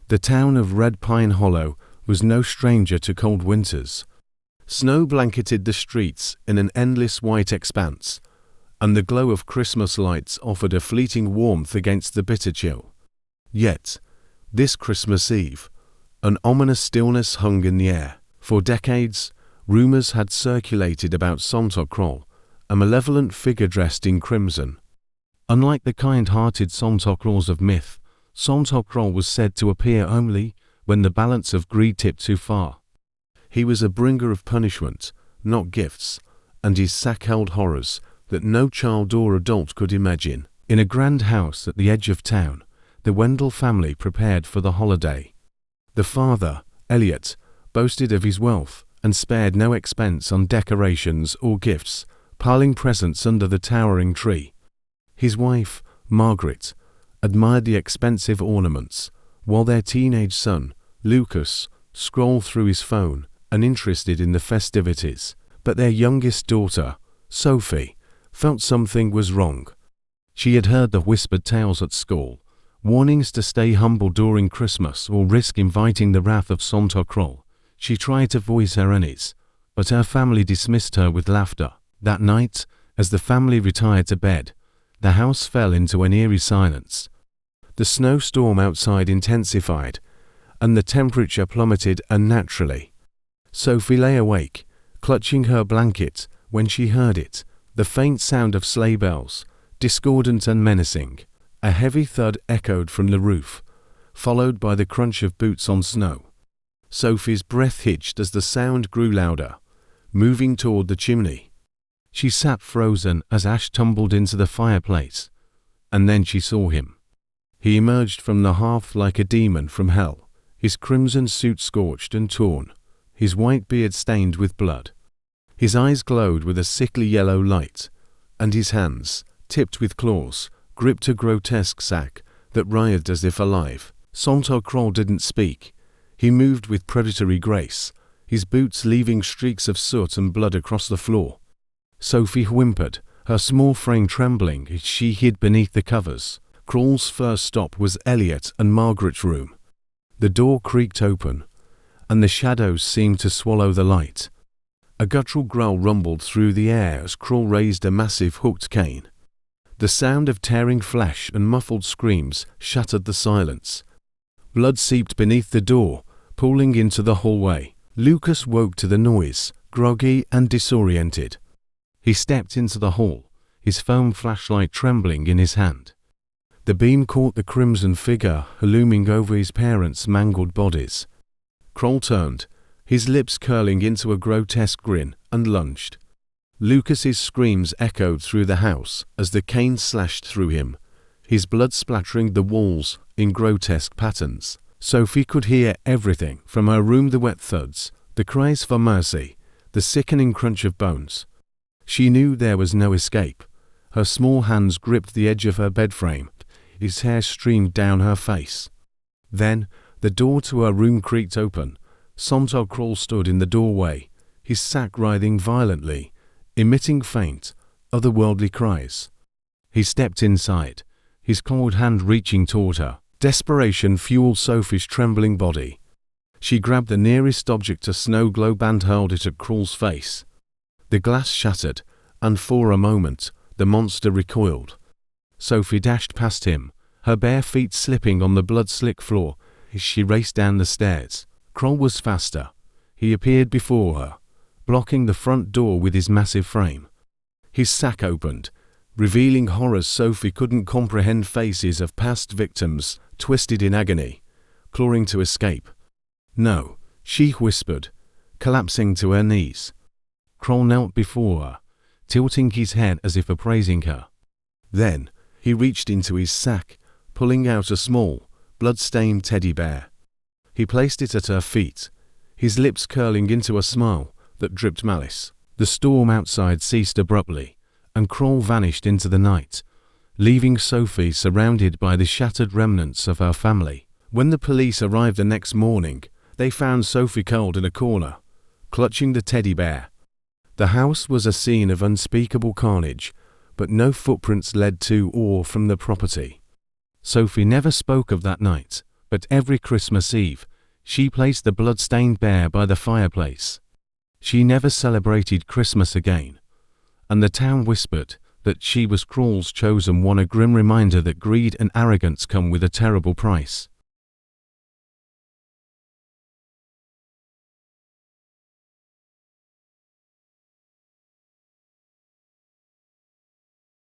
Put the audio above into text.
The town of Red Pine Hollow was no stranger to cold winters. Snow blanketed the streets in an endless white expanse, and the glow of Christmas lights offered a fleeting warmth against the bitter chill. Yet, this Christmas Eve, an ominous stillness hung in the air. For decades, rumors had circulated about Santa Claus, a malevolent figure dressed in crimson. Unlike the kind-hearted Santa Claus of myth, Santa Claus was said to appear only when the balance of greed tipped too far. He was a bringer of punishment, not gifts, and his sack held horrors that no child or adult could imagine. In a grand house at the edge of town, the Wendell family prepared for the holiday. The father, Elliot, boasted of his wealth and spared no expense on decorations or gifts, piling presents under the towering tree. His wife, Margaret, admired the expensive ornaments, while their teenage son, Lucas, scrolled through his phone, uninterested in the festivities. But their youngest daughter, Sophie, felt something was wrong. She had heard the whispered tales at school, warnings to stay humble during Christmas or risk inviting the wrath of Santa Claus. She tried to voice her unease, but her family dismissed her with laughter. That night, as the family retired to bed, the house fell into an eerie silence. The snowstorm outside intensified, and the temperature plummeted unnaturally. Sophie lay awake, clutching her blanket, when she heard it, the faint sound of sleigh bells, discordant and menacing. A heavy thud echoed from the roof, followed by the crunch of boots on snow. Sophie's breath hitched as the sound grew louder, moving toward the chimney. She sat frozen as ash tumbled into the fireplace, and then she saw him. He emerged from the hearth like a demon from hell, his crimson suit scorched and torn, his white beard stained with blood. His eyes glowed with a sickly yellow light, and his hands, tipped with claws, gripped a grotesque sack that writhed as if alive. Santa Claus didn't speak. He moved with predatory grace, his boots leaving streaks of soot and blood across the floor. Sophie whimpered, her small frame trembling as she hid beneath the covers. Claus's first stop was Elliot and Margaret's room. The door creaked open, and the shadows seemed to swallow the light. A guttural growl rumbled through the air as Claus raised a massive hooked cane. The sound of tearing flesh and muffled screams shattered the silence. Blood seeped beneath the door, pooling into the hallway. Lucas woke to the noise, groggy and disoriented. He stepped into the hall, his foam flashlight trembling in his hand. The beam caught the crimson figure looming over his parents' mangled bodies. Kroll turned, his lips curling into a grotesque grin, and lunged. Lucas's screams echoed through the house as the cane slashed through him, his blood splattering the walls in grotesque patterns. Sophie could hear everything from her room: the wet thuds, the cries for mercy, the sickening crunch of bones. She knew there was no escape. Her small hands gripped the edge of her bed frame. His hair streamed down her face. Then, the door to her room creaked open. Santa Claus stood in the doorway, his sack writhing violently, emitting faint, otherworldly cries. He stepped inside, his cold hand reaching toward her. Desperation fueled Sophie's trembling body. She grabbed the nearest object, a snow globe, and hurled it at Claus's face. The glass shattered, and for a moment, the monster recoiled. Sophie dashed past him, her bare feet slipping on the blood-slick floor as she raced down the stairs. Kroll was faster. He appeared before her, blocking the front door with his massive frame. His sack opened, revealing horrors Sophie couldn't comprehend: faces of past victims, twisted in agony, clawing to escape. "No," she whispered, collapsing to her knees. Kroll knelt before her, tilting his head as if appraising her. Then, he reached into his sack, pulling out a small, blood-stained teddy bear. He placed it at her feet, his lips curling into a smile that dripped malice. The storm outside ceased abruptly, and Kroll vanished into the night, leaving Sophie surrounded by the shattered remnants of her family. When the police arrived the next morning, they found Sophie curled in a corner, clutching the teddy bear. The house was a scene of unspeakable carnage, but no footprints led to or from the property. Sophie never spoke of that night, But every Christmas Eve, she placed the blood-stained bear by the fireplace. She never celebrated Christmas again, and the town whispered that she was Crawl's chosen one, a grim reminder that greed and arrogance come with a terrible price.